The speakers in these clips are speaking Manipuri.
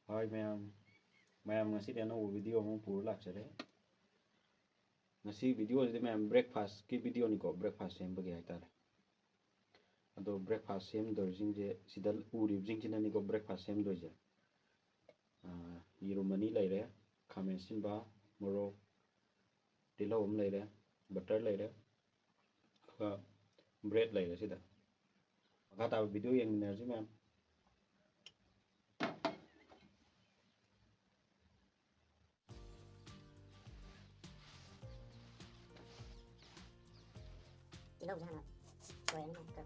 Hi ma'am ngasi dia no video mo puro lakchare. Ngasi video jodi ma'am breakfast ki video ni ko breakfast sem bagi haitare. Ado breakfast sem dor jing je sidal uri jing jina ni ko breakfast sem dor je. Yirumani laire, khamen simba, morok, tilo laire, butter laire, bread laire sida. Kata video yang energy ma'am. Lâu ra rồi em nó cũng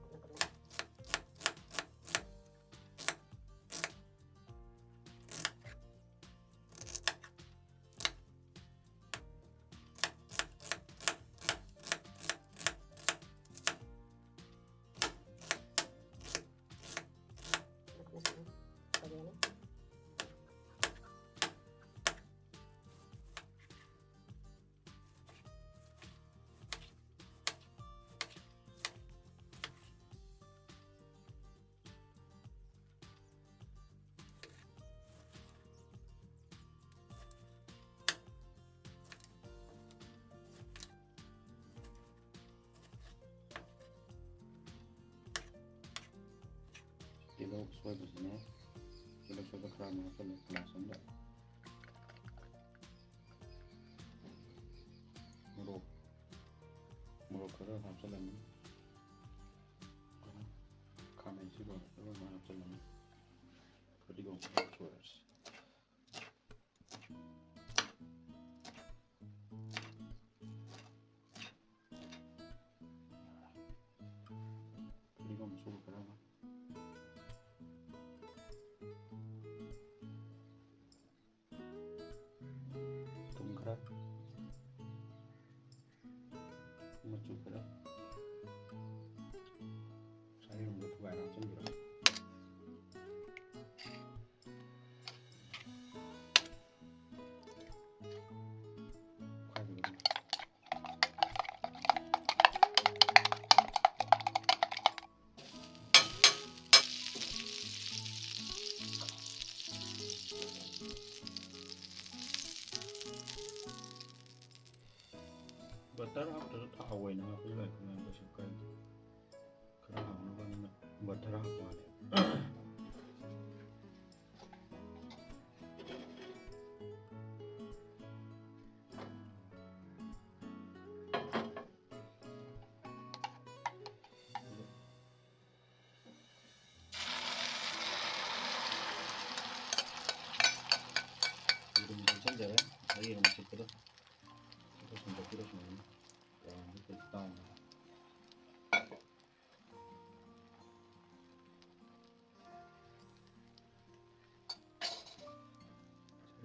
Tilo soy bisnya, tilo soy kerana apa ni kelas anda. Morok kerana apa lagi? Kami sih baru apa lagi? Foodie Heikham. Macam berapa? Saya membuat barang sendiri. Butter apa tu tak awal nak aku lagi nak bersuka. Kerana apa ni butter apa ni? Ini macam je, air macam tu. Terus untuk terus ni. Itu tahu.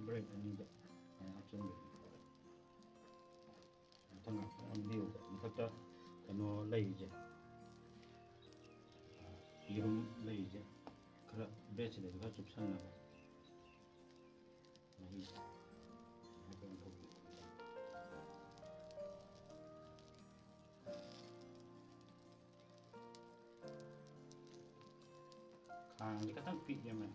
Bread ini dah macam ni. Tengah ambil, kita kena lay je. Yirum lay je. Kerana bread ni kita cukup sangat. Ni. Kita tak pik je man.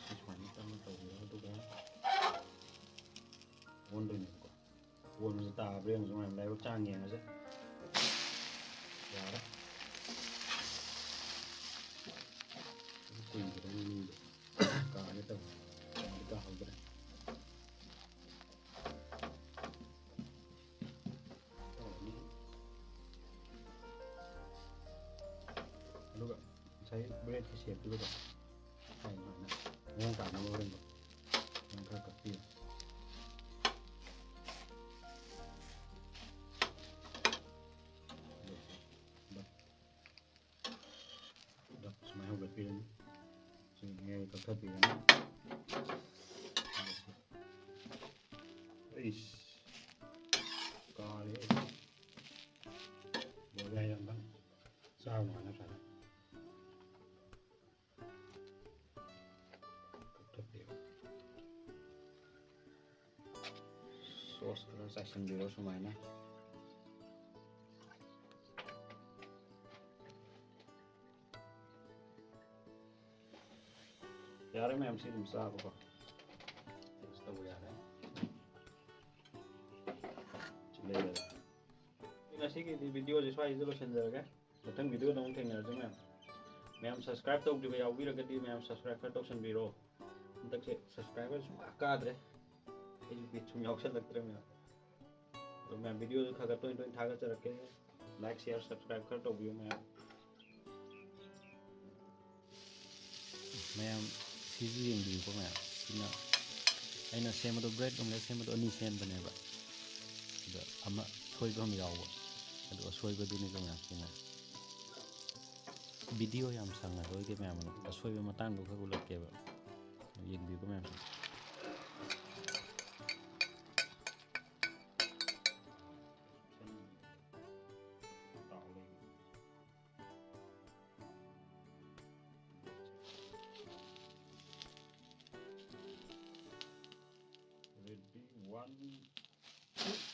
Sesuatu kita tahu tu kan. Wonder ni kok. Wonder tak beri yang semua lewat canggih aja. Ya dah. Kuih kita ni. Kau ni tu. Kita hamba. Saya bread siap dulu tak? Saya nak yang tak nak goreng tak? Yang tak kecil. Dah semua udah pilih. Sini kakak pilih. Ish, kali boleh yang bang. Sama mana sana? Sauce ꯆꯥꯏꯁꯤꯟꯕꯤꯔꯣ ꯁꯨꯃꯥꯏꯅ ꯌꯥꯔꯦ ꯃꯌꯥꯝ ꯁꯤ ꯑꯗꯨꯝ ꯆꯥꯕꯀꯣ ꯇꯦꯁ ꯇꯧꯕ ꯌꯥꯔꯦ ꯁꯤ ꯂꯩꯔꯦ ꯉꯁꯤꯒꯤꯗꯤ ꯚꯤꯗꯤꯑꯣꯁꯦ ꯁ꯭ꯋꯥꯏꯁꯤꯗ ꯂꯣꯏꯁꯤꯟꯖꯔꯒꯦ ꯃꯊꯪ ꯚꯤꯗꯤꯑꯣꯗ ꯑꯃꯨꯛ ꯊꯦꯡꯅꯔꯁꯤ ꯃꯌꯥꯝ ꯁꯕꯁꯀ꯭ꯔꯥꯏꯕ ꯇꯧꯗ꯭ꯔꯤꯕ ꯌꯥꯎꯕꯤꯔꯒꯗꯤ ꯃꯌꯥꯝ ꯁꯕꯁꯀ꯭ꯔꯥꯏꯕ ꯈꯔ ꯇꯧꯁꯟꯕꯤꯔꯣ ꯍꯟꯗꯛꯁꯦ ꯁꯕꯁꯀ꯭ꯔꯥꯏꯕꯔ ꯁꯨꯡꯀꯥ ꯀꯥꯗ꯭ꯔꯦ ꯑꯩꯁꯨ ꯕꯤꯠ ꯁꯨꯝ ꯌꯥꯎꯁꯜꯂꯛꯇ꯭ꯔꯦ ꯑꯗꯣ ꯃꯌꯥꯝ ꯚꯤꯗꯤꯑꯣꯁꯨ ꯈꯔ ꯈꯔ ꯇꯣꯏꯅ ꯊꯥꯒꯠꯆꯔꯛꯀꯦ ꯂꯥꯏꯛ ꯁꯤꯌꯔ ꯁꯕꯁꯀ꯭ꯔꯥꯏꯕ ꯈꯔ ꯇꯧꯕꯤꯌꯨ ꯃꯌꯥꯝ ꯁꯤꯁꯨ ꯌꯦꯡꯕꯤꯌꯨꯀꯣ ꯃꯌꯥꯝ ꯁꯤꯅ ꯑꯩꯅ ꯁꯦꯝꯕꯗꯣ ꯕ꯭ꯔꯦꯗ ꯑꯣꯝꯂꯦꯠ ꯁꯦꯝꯕꯗꯣ 2 ꯁꯦꯝꯕꯅꯦꯕ ꯑꯗ ꯑꯃ ꯁꯣꯏꯕ ꯑꯃ ꯌꯥꯎꯕ ꯑꯗꯨ ꯑꯁꯣꯏꯕꯗꯨꯅꯤꯀꯣ ꯃꯌꯥꯝ ꯁꯤꯅ ꯚꯤꯗꯤꯑꯣ ꯌꯥꯝ ꯁꯥꯡꯉꯔꯣꯏꯒꯦ ꯃꯌꯥꯝ ꯑꯁꯣꯏꯕ ꯃꯇꯥꯡꯗꯣ ꯈꯔ ꯎꯠꯂꯛꯀꯦꯕ ꯌꯦꯡꯕꯤꯌꯨꯀꯣ ꯃꯌꯥꯝ ready 1